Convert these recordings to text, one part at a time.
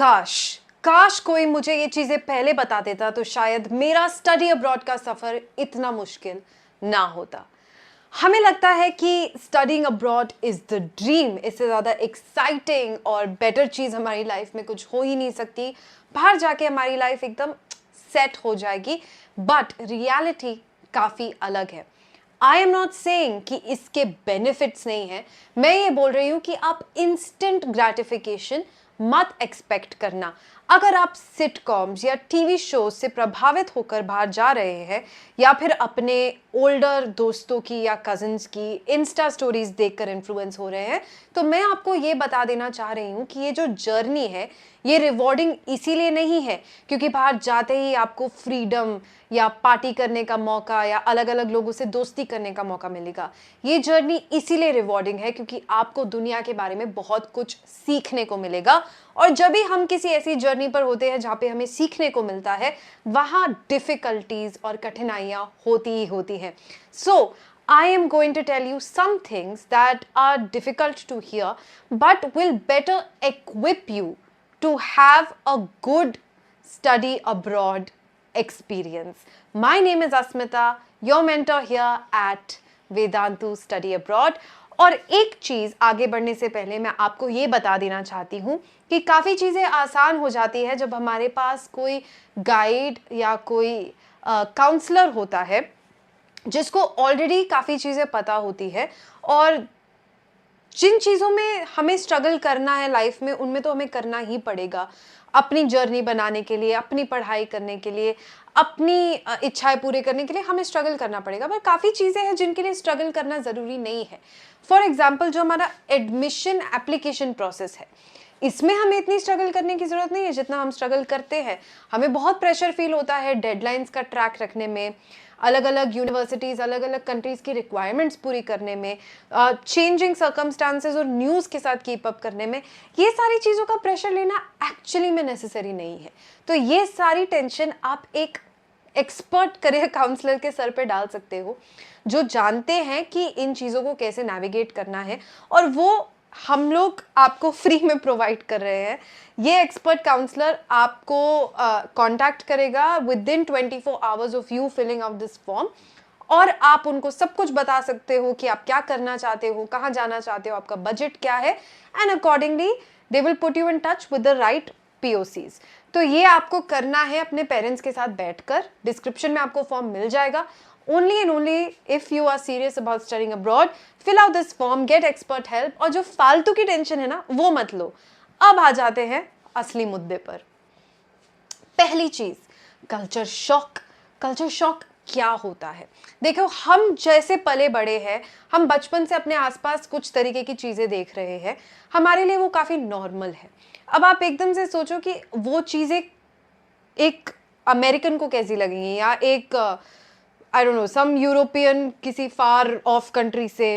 काश काश कोई मुझे ये चीज़ें पहले बता देता तो शायद मेरा स्टडी अब्रॉड का सफ़र इतना मुश्किल ना होता। हमें लगता है कि studying abroad is the dream, इससे ज़्यादा एक्साइटिंग और बेटर चीज़ हमारी लाइफ में कुछ हो ही नहीं सकती। बाहर जाके हमारी लाइफ एकदम सेट हो जाएगी, बट रियलिटी काफ़ी अलग है। आई एम नॉट सेइंग कि इसके बेनिफिट्स नहीं हैं, मैं ये बोल रही हूँ कि आप इंस्टेंट ग्रेटिफिकेशन मत एक्सपेक्ट करना। अगर आप सिटकॉम्स या टीवी शोज से प्रभावित होकर बाहर जा रहे हैं या फिर अपने ओल्डर दोस्तों की या कजिन्स की इंस्टा स्टोरीज देखकर इन्फ्लुएंस हो रहे हैं, तो मैं आपको ये बता देना चाह रही हूँ कि ये जो जर्नी है ये रिवॉर्डिंग इसीलिए नहीं है क्योंकि बाहर जाते ही आपको फ्रीडम या पार्टी करने का मौका या अलग अलग लोगों से दोस्ती करने का मौका मिलेगा। ये जर्नी इसीलिए रिवॉर्डिंग है क्योंकि आपको दुनिया के बारे में बहुत कुछ सीखने को मिलेगा, और जब भी हम किसी ऐसी जर्नी पर होते हैं जहाँ पे हमें सीखने को मिलता है, वहाँ डिफ़िकल्टीज और कठिनाइयाँ होती ही होती हैं। सो I am going to tell you some things that are difficult to hear but will better equip you to have a good study abroad experience. My name is Asmita, your mentor here at Vedantu Study Abroad. और एक चीज़ आगे बढ़ने से पहले मैं आपको ये बता देना चाहती हूँ कि काफ़ी चीज़ें आसान हो जाती है जब हमारे पास कोई गाइड या कोई काउंसलर होता है जिसको ऑलरेडी काफ़ी चीज़ें पता होती है, और जिन चीज़ों में हमें स्ट्रगल करना है लाइफ में उनमें तो हमें करना ही पड़ेगा। अपनी जर्नी बनाने के लिए, अपनी पढ़ाई करने के लिए, अपनी इच्छाएं पूरी करने के लिए हमें स्ट्रगल करना पड़ेगा, पर काफ़ी चीज़ें हैं जिनके लिए स्ट्रगल करना ज़रूरी नहीं है। फॉर एग्जाम्पल, जो हमारा एडमिशन एप्लीकेशन प्रोसेस है, इसमें हमें इतनी स्ट्रगल करने की ज़रूरत नहीं है जितना हम स्ट्रगल करते हैं। हमें बहुत प्रेशर फील होता है डेडलाइंस का ट्रैक रखने में, अलग अलग यूनिवर्सिटीज़, अलग अलग कंट्रीज़ की रिक्वायरमेंट्स पूरी करने में, चेंजिंग सर्कमस्टांसेस और न्यूज़ के साथ कीप अप करने में। ये सारी चीज़ों का प्रेशर लेना एक्चुअली में नेसेसरी नहीं है। तो ये सारी टेंशन आप एक एक्सपर्ट करियर काउंसलर के सर पे डाल सकते हो, जो जानते हैं कि इन चीज़ों को कैसे नेविगेट करना है, और वो हम लोग आपको फ्री में प्रोवाइड कर रहे हैं। ये एक्सपर्ट काउंसलर आपको कांटेक्ट करेगा with in 24 hours of you feeling out this form, और आप उनको सब कुछ बता सकते हो कि आप क्या करना चाहते हो, कहाँ जाना चाहते हो, आपका बजट क्या है, and accordingly they will put you in touch with the right POCs। तो ये आपको करना है अपने पेरेंट्स के साथ बैठकर। डिस्क्रिप्शन में आपको फॉर्म मिल जाएगा। Only and only if you are serious about studying abroad, fill out this form, get expert help, और जो फालतू की टेंशन है ना वो मत लो। अब आ जाते हैं असली मुद्दे पर। पहली चीज, कल्चर शॉक। कल्चर शॉक क्या होता है? देखो, हम जैसे पले बड़े हैं, हम बचपन से अपने आसपास कुछ तरीके की चीज़ें देख रहे हैं, हमारे लिए वो काफ़ी नॉर्मल है। अब आप एकदम से सोचो कि वो चीज़ें एक अमेरिकन को कैसी लगेंगी, या एक I don't know some European किसी फार ऑफ कंट्री से,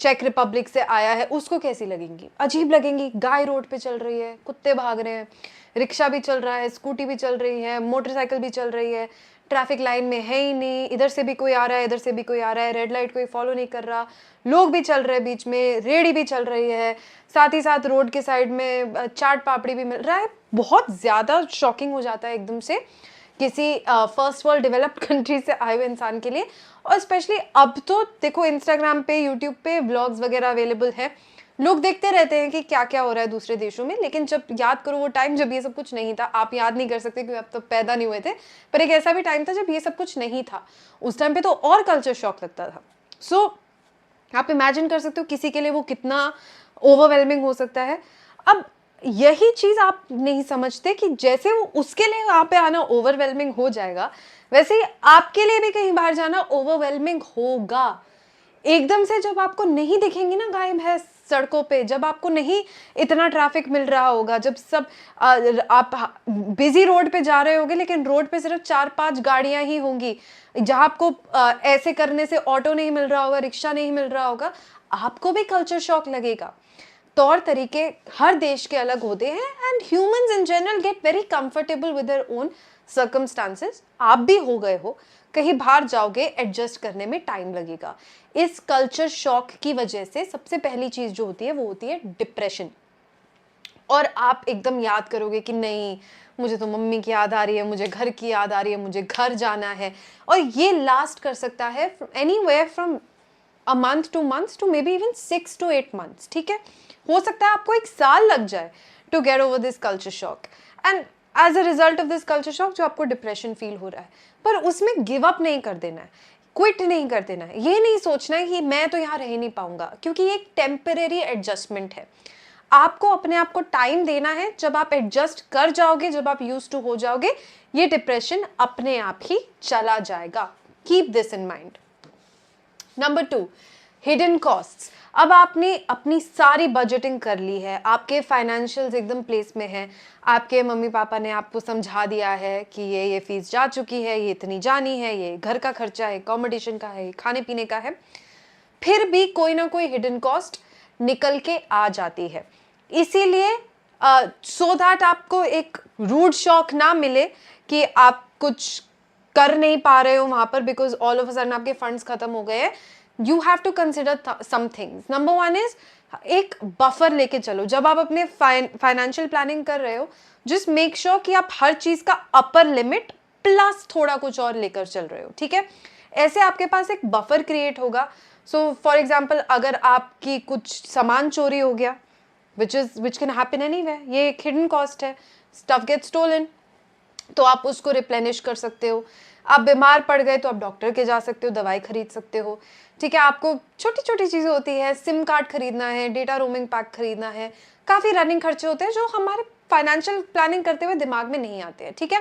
चेक रिपब्लिक से आया है, उसको कैसी लगेंगी? अजीब लगेंगी। गाय रोड पे चल रही है, कुत्ते भाग रहे हैं, रिक्शा भी चल रहा है, स्कूटी भी चल रही है, मोटरसाइकिल भी चल रही है, ट्रैफिक लाइन में है ही नहीं, इधर से भी कोई आ रहा है, इधर से भी कोई आ रहा है, रेड लाइट कोई फॉलो नहीं कर रहा, लोग भी चल रहे हैं, बीच में रेड़ी भी चल रही है, साथ ही साथ रोड के साइड में चाट पापड़ी भी मिल रहा है। बहुत ज़्यादा शॉकिंग हो जाता है एकदम से किसी फर्स्ट वर्ल्ड डेवलप्ड कंट्री से आए हुए इंसान के लिए। और स्पेशली अब तो देखो, इंस्टाग्राम पे, यूट्यूब पे व्लॉग्स वगैरह अवेलेबल है, लोग देखते रहते हैं कि क्या क्या हो रहा है दूसरे देशों में। लेकिन जब याद करो वो टाइम जब ये सब कुछ नहीं था, आप याद नहीं कर सकते क्योंकि आप तो पैदा नहीं हुए थे, पर एक ऐसा भी टाइम था जब ये सब कुछ नहीं था। उस टाइम पे तो और कल्चर शॉक लगता था। सो आप इमेजिन कर सकते हो किसी के लिए वो कितना ओवरवेलमिंग हो सकता है। अब यही चीज़ आप नहीं समझते कि जैसे वो उसके लिए वहाँ पे आना ओवरवेलमिंग हो जाएगा, वैसे ही आपके लिए भी कहीं बाहर जाना ओवरवेलमिंग होगा। एकदम से जब आपको नहीं दिखेंगी ना गाय भैंस सड़कों पे, जब आपको नहीं इतना ट्रैफिक मिल रहा होगा, जब सब आप बिजी रोड पे जा रहे होगे लेकिन रोड पे सिर्फ 4-5 गाड़ियां ही होंगी, जहाँ आपको ऐसे करने से ऑटो नहीं मिल रहा होगा, रिक्शा नहीं मिल रहा होगा, आपको भी कल्चर शॉक लगेगा। तौर तरीके हर देश के अलग होते हैं, and humans in general get very comfortable with their own circumstances. आप भी हो गए हो, कहीं बाहर जाओगे, एडजस्ट करने में टाइम लगेगा। इस कल्चर शॉक की वजह से सबसे पहली चीज जो होती है वो होती है डिप्रेशन। और आप एकदम याद करोगे कि नहीं, मुझे तो मम्मी की याद आ रही है, मुझे घर की याद आ रही है, मुझे घर जाना है। और ये लास्ट कर सकता है anywhere from a month two months to maybe even 6 to 8 months, ठीक है। हो सकता है आपको 1 साल लग जाए to get over this culture shock, and as a result of this culture shock जो आपको डिप्रेशन फील हो रहा है, पर उसमें गिव अप नहीं कर देना है, क्विट नहीं कर देना है। ये नहीं सोचना है कि मैं तो यहाँ रह नहीं पाऊंगा, क्योंकि ये एक टेम्परेरी एडजस्टमेंट है। आपको अपने आप को टाइम देना है, जब आप एडजस्ट कर जाओगे, जब आप यूज टू हो जाओगे, ये डिप्रेशन अपने आप ही चला जाएगा। Keep this in mind. Number 2, hidden costs. अब आपने अपनी सारी बजटिंग कर ली है, आपके फाइनेंशियल्स एकदम प्लेस में है, आपके मम्मी पापा ने आपको समझा दिया है कि ये फीस जा चुकी है, ये इतनी जानी है, ये घर का खर्चा है, अकोमोडेशन का है, खाने पीने का है, फिर भी कोई ना कोई हिडन कॉस्ट निकल के आ जाती है। इसीलिए सो दैट आपको एक रूड शॉक ना मिले कि आप कुछ कर नहीं पा रहे हो वहां पर, because all of a sudden आपके फंड्स खत्म हो गए हैं, you have to consider some things. Number 1 is एक बफर लेके चलो। जब आप अपने फाइनेंशियल प्लानिंग कर रहे हो, जस्ट मेक श्योर कि आप हर चीज का अपर लिमिट प्लस थोड़ा कुछ और लेकर चल रहे हो, ठीक है। ऐसे आपके पास एक बफर क्रिएट होगा। सो फॉर एग्जाम्पल, अगर आपकी कुछ सामान चोरी हो गया, विच कैन हैपन एनीवेयर, ये एक हिडन कॉस्ट है, स्टफ गेट स्टोलन, तो आप उसको रिप्लेनिश कर सकते हो। आप बीमार पड़ गए तो आप डॉक्टर के जा सकते हो, दवाई खरीद सकते हो, ठीक है। आपको छोटी छोटी चीज़ें होती है, सिम कार्ड खरीदना है, डेटा रोमिंग पैक खरीदना है, काफ़ी रनिंग खर्चे होते हैं जो हमारे फाइनेंशियल प्लानिंग करते हुए दिमाग में नहीं आते हैं, ठीक है।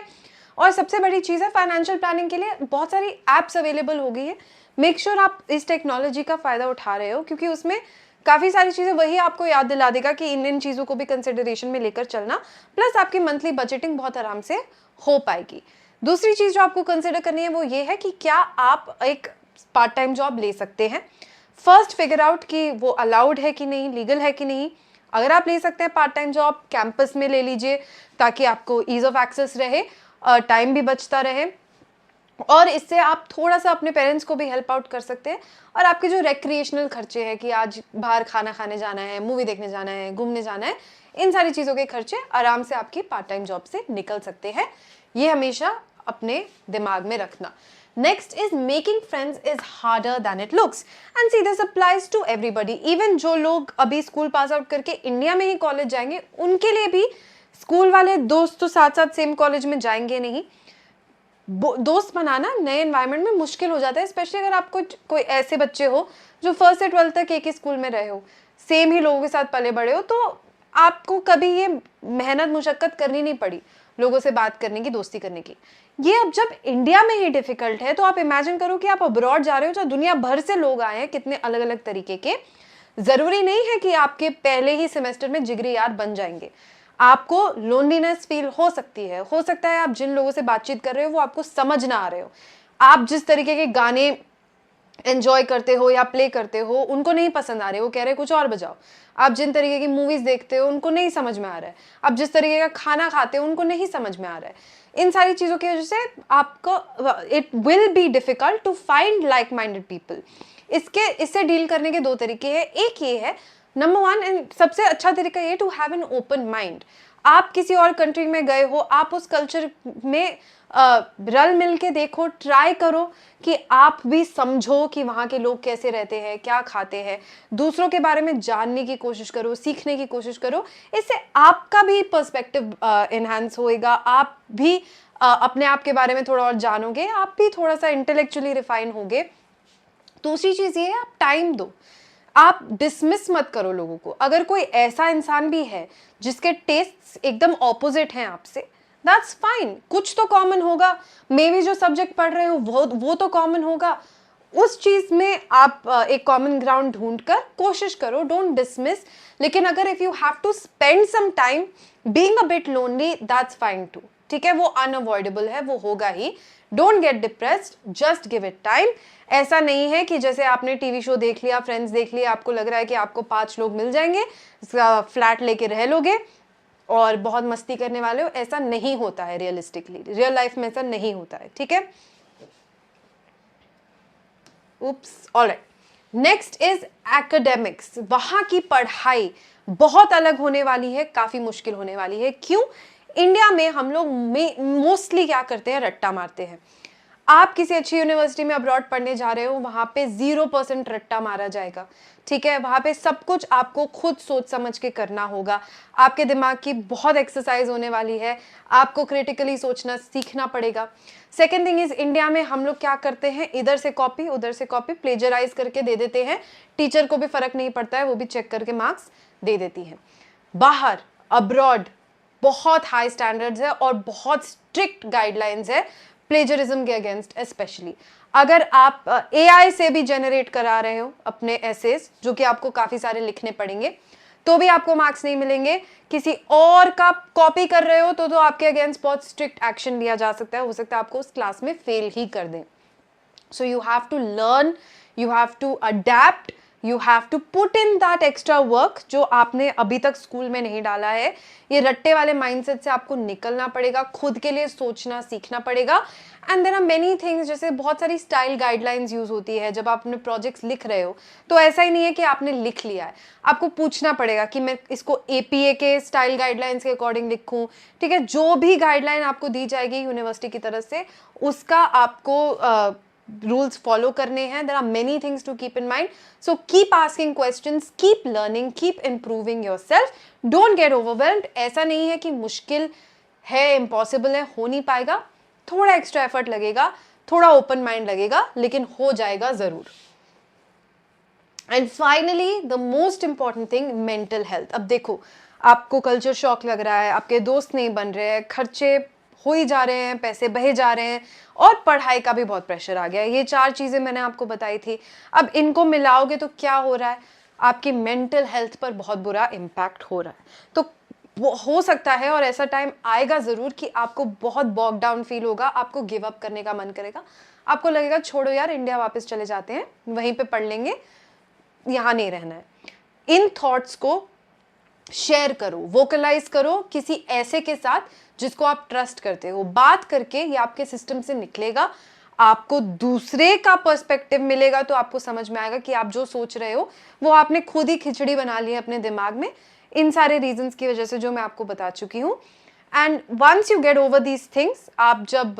और सबसे बड़ी चीज़ है, फाइनेंशियल प्लानिंग के लिए बहुत सारी ऐप्स अवेलेबल हो गई है। मेक श्योर आप इस टेक्नोलॉजी का फ़ायदा उठा रहे हो, क्योंकि उसमें काफ़ी सारी चीज़ें वही आपको याद दिला देगा कि इन चीज़ों को भी कंसिडरेशन में लेकर चलना, प्लस आपकी मंथली बजटिंग बहुत आराम से हो पाएगी। दूसरी चीज़ जो आपको कंसिडर करनी है वो ये है कि क्या आप एक पार्ट टाइम जॉब ले सकते हैं। फर्स्ट फिगर आउट कि वो अलाउड है कि नहीं, लीगल है कि नहीं। अगर आप ले सकते हैं पार्ट टाइम जॉब, कैंपस में ले लीजिए, ताकि आपको ईज ऑफ एक्सेस रहे, टाइम भी बचता रहे, और इससे आप थोड़ा सा अपने पेरेंट्स को भी हेल्प आउट कर सकते हैं। और आपके जो रिक्रिएशनल खर्चे हैं कि आज बाहर खाना खाने जाना है, मूवी देखने जाना है, घूमने जाना है, इन सारी चीज़ों के खर्चे आराम से आपकी पार्ट टाइम जॉब से निकल सकते हैं। ये हमेशा अपने दिमाग में रखना। Next is making friends is harder than it looks, and see this applies to everybody. Even जो लोग अभी स्कूल पास आउट करके इंडिया में ही कॉलेज जाएंगे, उनके लिए भी स्कूल वाले दोस्त तो साथ साथ सेम कॉलेज में जाएंगे नहीं। दोस्त बनाना नए एनवायरनमेंट में मुश्किल हो जाता है, स्पेशली अगर आपको कोई ऐसे बच्चे हो जो 1st से 12th तक एक ही स्कूल में रहे हो, सेम ही लोगों के साथ पले बड़े हो, तो आपको कभी ये मेहनत मुशक्कत करनी नहीं पड़ी लोगों से बात करने की, दोस्ती करने की। ये अब जब इंडिया में ही डिफिकल्ट है, तो आप इमेजिन करो कि आप अब्रॉड जा रहे हो, जहाँ दुनिया भर से लोग आए हैं, कितने अलग अलग तरीके के। जरूरी नहीं है कि आपके पहले ही सेमेस्टर में जिगरी यार बन जाएंगे। आपको लोनलीनेस फील हो सकती है, हो सकता है आप जिन लोगों से बातचीत कर रहे हो वो आपको समझ ना आ रहे हो, आप जिस तरीके के गाने एंजॉय करते हो या प्ले करते हो उनको नहीं पसंद आ रहे, वो कह रहे कुछ और बजाओ। आप जिन तरीके की मूवीज देखते हो उनको नहीं समझ में आ रहा है, आप जिस तरीके का खाना खाते हो उनको नहीं समझ में आ रहा है। इन सारी चीज़ों की वजह से आपको it will be difficult to find like minded people. इससे डील करने के 2 तरीके हैं। एक ये है, नंबर 1 एंड सबसे अच्छा तरीका ये, to have an open mind. आप किसी और कंट्री में गए हो, आप उस कल्चर में रल मिल के देखो, ट्राई करो कि आप भी समझो कि वहाँ के लोग कैसे रहते हैं, क्या खाते हैं, दूसरों के बारे में जानने की कोशिश करो, सीखने की कोशिश करो। इससे आपका भी पर्सपेक्टिव एनहांस होएगा, आप भी अपने आप के बारे में थोड़ा और जानोगे, आप भी थोड़ा सा इंटेलेक्चुअली रिफाइन होगे। दूसरी चीज़ ये है, आप टाइम दो, आप डिसमिस मत करो लोगों को। अगर कोई ऐसा इंसान भी है जिसके टेस्ट एकदम ऑपोजिट हैं आपसे, दैट्स फाइन, कुछ तो कॉमन होगा, मे बी जो सब्जेक्ट पढ़ रहे हो वो तो कॉमन होगा। उस चीज में आप एक कॉमन ग्राउंड ढूंढकर कोशिश करो, डोंट डिसमिस। लेकिन अगर if you have to spend some time being a bit lonely, that's fine too, ठीक है, वो अनअवॉइडेबल है, वो होगा ही। Don't get depressed, just give it time. ऐसा नहीं है कि जैसे आपने टीवी शो देख लिया, फ्रेंड्स देख लिया, आपको लग रहा है कि आपको 5 लोग मिल जाएंगे, फ्लैट लेके रह लोगे और बहुत मस्ती करने वाले हो। ऐसा नहीं होता है रियलिस्टिकली, रियल लाइफ में ऐसा नहीं होता है, ठीक है। उप्स, ऑलराइट। Next is academics. वहाँ की पढ़ाई बहुत अलग होने वाली है, काफ़ी मुश्किल होने वाली है। क्यों? इंडिया में हम लोग मोस्टली क्या करते हैं, रट्टा मारते हैं। आप किसी अच्छी यूनिवर्सिटी में अब्रॉड पढ़ने जा रहे हो, वहाँ पे 0% रट्टा मारा जाएगा, ठीक है। वहाँ पे सब कुछ आपको खुद सोच समझ के करना होगा। आपके दिमाग की बहुत एक्सरसाइज होने वाली है, आपको क्रिटिकली सोचना सीखना पड़ेगा। सेकेंड थिंग इज, इंडिया में हम लोग क्या करते हैं, इधर से कॉपी उधर से कॉपी प्लेजराइज करके दे देते हैं, टीचर को भी फर्क नहीं पड़ता है, वो भी चेक करके मार्क्स दे देती है। बाहर अब्रॉड बहुत हाई स्टैंडर्ड्स है और बहुत स्ट्रिक्ट गाइडलाइंस है प्लेजरिज्म के अगेंस्ट। स्पेशली अगर आप AI से भी जनरेट करा रहे हो अपने एसेज, जो कि आपको काफ़ी सारे लिखने पड़ेंगे, तो भी आपको मार्क्स नहीं मिलेंगे। किसी और का कॉपी कर रहे हो तो आपके अगेंस्ट बहुत स्ट्रिक्ट एक्शन लिया जा सकता है, हो सकता है आपको उस क्लास में फेल ही कर दें। So you have to learn, you have to adapt, you have to put in that extra work जो आपने अभी तक स्कूल में नहीं डाला है। ये रट्टे वाले माइंडसेट से आपको निकलना पड़ेगा, खुद के लिए सोचना सीखना पड़ेगा। And there are many things, जैसे बहुत सारी स्टाइल गाइडलाइंस यूज होती है जब आप अपने प्रोजेक्ट्स लिख रहे हो। तो ऐसा ही नहीं है कि आपने लिख लिया है, आपको पूछना पड़ेगा कि मैं इसको APA के स्टाइल गाइडलाइंस के अकॉर्डिंग लिखूं, ठीक है। जो भी गाइडलाइन आपको दी जाएगी यूनिवर्सिटी की तरफ से, उसका आपको rules follow करने हैं। There are many things to keep in mind. So keep asking questions, keep learning, keep improving yourself. Don't get overwhelmed. ऐसा नहीं है कि मुश्किल है, impossible है, हो नहीं पाएगा। थोड़ा एक्स्ट्रा एफर्ट लगेगा, थोड़ा ओपन माइंड लगेगा, लेकिन हो जाएगा जरूर। And finally the most important thing, mental health. अब देखो, आपको कल्चर शॉक लग रहा है, आपके दोस्त नहीं बन रहे हैं, खर्चे हो ही जा रहे हैं, पैसे बहे जा रहे हैं, और पढ़ाई का भी बहुत प्रेशर आ गया है। ये 4 चीज़ें मैंने आपको बताई थी। अब इनको मिलाओगे तो क्या हो रहा है, आपकी मेंटल हेल्थ पर बहुत बुरा इम्पैक्ट हो रहा है। तो वो हो सकता है, और ऐसा टाइम आएगा ज़रूर कि आपको बहुत बॉग डाउन फील होगा, आपको गिव अप करने का मन करेगा, आपको लगेगा छोड़ो यार, इंडिया वापस चले जाते हैं, वहीं पे पढ़ लेंगे, यहाँ नहीं रहना है। इन थॉट्स को शेयर करो, वोकलाइज करो किसी ऐसे के साथ जिसको आप ट्रस्ट करते हो। बात करके ये आपके सिस्टम से निकलेगा, आपको दूसरे का पर्सपेक्टिव मिलेगा, तो आपको समझ में आएगा कि आप जो सोच रहे हो वो आपने खुद ही खिचड़ी बना ली है अपने दिमाग में, इन सारे रीजंस की वजह से जो मैं आपको बता चुकी हूँ। And once you get over these things, आप जब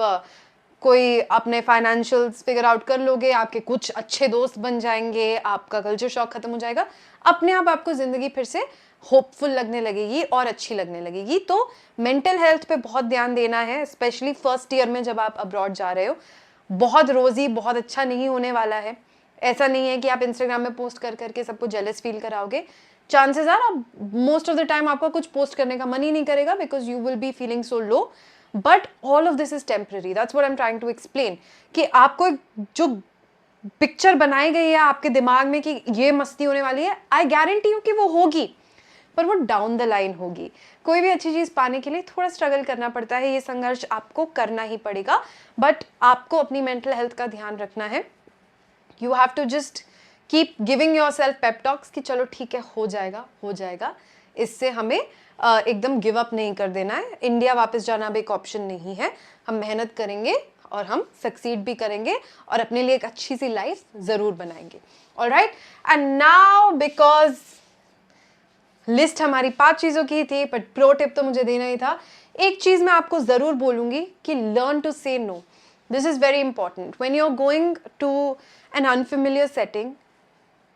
कोई अपने फाइनेंशियल्स फिगर आउट कर लोगे, आपके कुछ अच्छे दोस्त बन जाएंगे, आपका कल्चर शॉक खत्म हो जाएगा, अपने आप आपको जिंदगी फिर से होपफुल लगने लगेगी और अच्छी लगने लगेगी। तो मेंटल हेल्थ पे बहुत ध्यान देना है, स्पेशली फर्स्ट ईयर में जब आप अब्रॉड जा रहे हो। बहुत रोजी बहुत अच्छा नहीं होने वाला है। ऐसा नहीं है कि आप इंस्टाग्राम में पोस्ट कर करके सबको जेलस फील कराओगे। Chances are most of the time आपका कुछ पोस्ट करने का मन ही नहीं करेगा, because you will be feeling so low. But all of this is temporary, that's what I am trying to explain. कि आपको जो पिक्चर बनाई गई है आपके दिमाग में कि ये मस्ती होने वाली है, आई गारंटी हूँ कि वो होगी, पर वो डाउन द लाइन होगी। कोई भी अच्छी चीज़ पाने के लिए थोड़ा स्ट्रगल करना पड़ता है, ये संघर्ष आपको करना ही पड़ेगा। बट आपको अपनी मेंटल हेल्थ का ध्यान रखना है। You have to just keep giving yourself pep talks कि चलो ठीक है, हो जाएगा हो जाएगा। इससे हमें एकदम गिव अप नहीं कर देना है। इंडिया वापस जाना अब एक ऑप्शन नहीं है। हम मेहनत करेंगे और हम सक्सीड भी करेंगे और अपने लिए एक अच्छी सी लाइफ ज़रूर बनाएंगे। Alright, and now because list हमारी 5 चीज़ों की थी, बट प्रो टिप तो मुझे देना ही था। एक चीज़ मैं आपको ज़रूर बोलूँगी कि learn to say no. This is very important when you are going to an unfamiliar setting,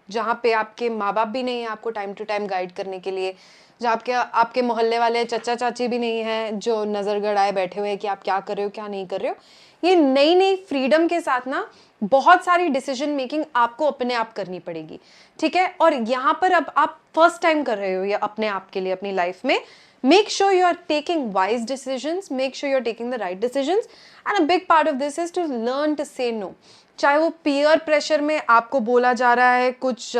जहाँ पे आपके माँ बाप भी नहीं है आपको टाइम टू टाइम गाइड करने के लिए, जहाँ आपके मोहल्ले वाले चचा चाची भी नहीं हैं जो नज़र गड़ाए बैठे हुए हैं कि आप क्या कर रहे हो क्या नहीं कर रहे हो। ये नई नई फ्रीडम के साथ ना बहुत सारी डिसीजन मेकिंग आपको अपने आप करनी पड़ेगी, ठीक है। और यहाँ पर अब आप फर्स्ट टाइम कर रहे हो या अपने आप के लिए अपनी लाइफ में, make sure you are taking wise decisions, make sure you are taking the right decisions. And a big part of this is to learn to say no. चाहे वो पीयर प्रेशर में आपको बोला जा रहा है कुछ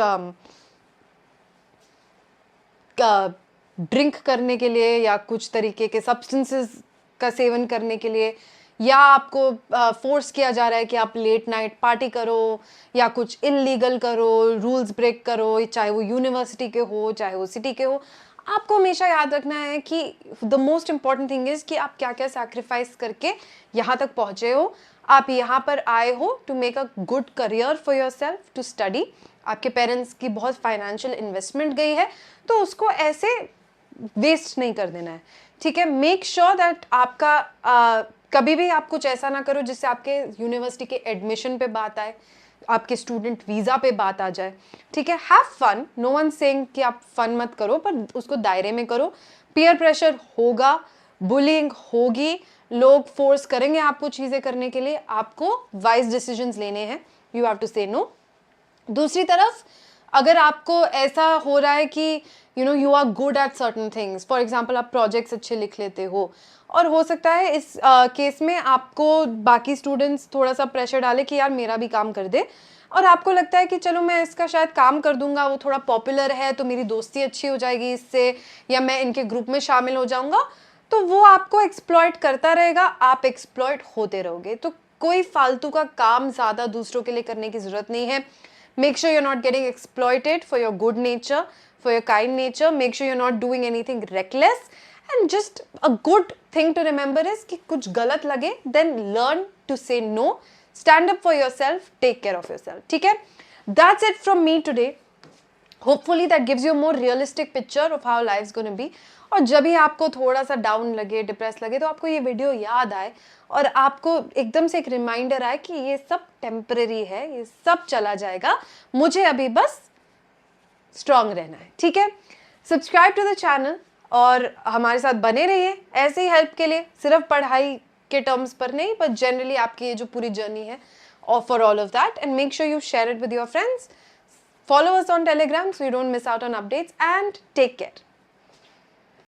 ड्रिंक करने के लिए या कुछ तरीके के सब्सटेंसेस का सेवन करने के लिए, या आपको फोर्स किया जा रहा है कि आप लेट नाइट पार्टी करो या कुछ इलीगल करो, रूल्स ब्रेक करो, चाहे वो यूनिवर्सिटी के हो चाहे वो सिटी के हो। आपको हमेशा याद रखना है कि the most important thing is कि आप क्या क्या सैक्रिफाइस करके यहाँ तक पहुँचे हो। आप यहाँ पर आए हो to make a good career for yourself, to study. आपके पेरेंट्स की बहुत फाइनेंशियल इन्वेस्टमेंट गई है, तो उसको ऐसे वेस्ट नहीं कर देना है, ठीक है। मेक श्योर दैट आपका कभी भी आप कुछ ऐसा ना करो जिससे आपके यूनिवर्सिटी के एडमिशन पे बात आए, आपके स्टूडेंट वीज़ा पे बात आ जाए, ठीक है। Have fun, no one saying कि आप फन मत करो, पर उसको दायरे में करो। पीयर प्रेशर होगा, बुलिंग होगी, लोग फोर्स करेंगे आपको चीज़ें करने के लिए, आपको वाइज डिसीजंस लेने हैं, you have to say no. दूसरी तरफ अगर आपको ऐसा हो रहा है कि you are good at certain things, for example आप प्रोजेक्ट्स अच्छे लिख लेते हो, और हो सकता है इस केस में आपको बाकी स्टूडेंट्स थोड़ा सा प्रेशर डाले कि यार मेरा भी काम कर दे, और आपको लगता है कि चलो मैं इसका शायद काम कर दूंगा, वो थोड़ा पॉपुलर है तो मेरी दोस्ती अच्छी हो जाएगी इससे, या मैं इनके ग्रुप में शामिल हो जाऊंगा, तो वो आपको एक्सप्लॉइट करता रहेगा, आप एक्सप्लॉइट होते रहोगे। तो कोई फालतू का काम ज़्यादा दूसरों के लिए करने की ज़रूरत नहीं है। Make sure you're not getting exploited for your good nature, for your kind nature. Make sure you're not doing anything reckless. And just a good thing to remember is कि कुछ गलत लगे, then learn to say no. Stand up for yourself. Take care of yourself. ठीक है? That's it from me today. Hopefully that gives you a more realistic picture of how life's going to be. और जब भी आपको थोड़ा सा down लगे, depress लगे, तो आपको ये वीडियो याद आए और आपको एकदम से एक रिमाइंडर आए कि ये सब टेम्परेरी है, ये सब चला जाएगा, मुझे अभी बस स्ट्रांग रहना है, ठीक है। सब्सक्राइब टू द चैनल और हमारे साथ बने रहिए ऐसे ही हेल्प के लिए, सिर्फ पढ़ाई के टर्म्स पर नहीं, पर जनरली आपकी ये जो पूरी जर्नी है, और for all of that, and make sure you share it with your friends. Follow us on Telegram so you don't miss out on updates, and take care.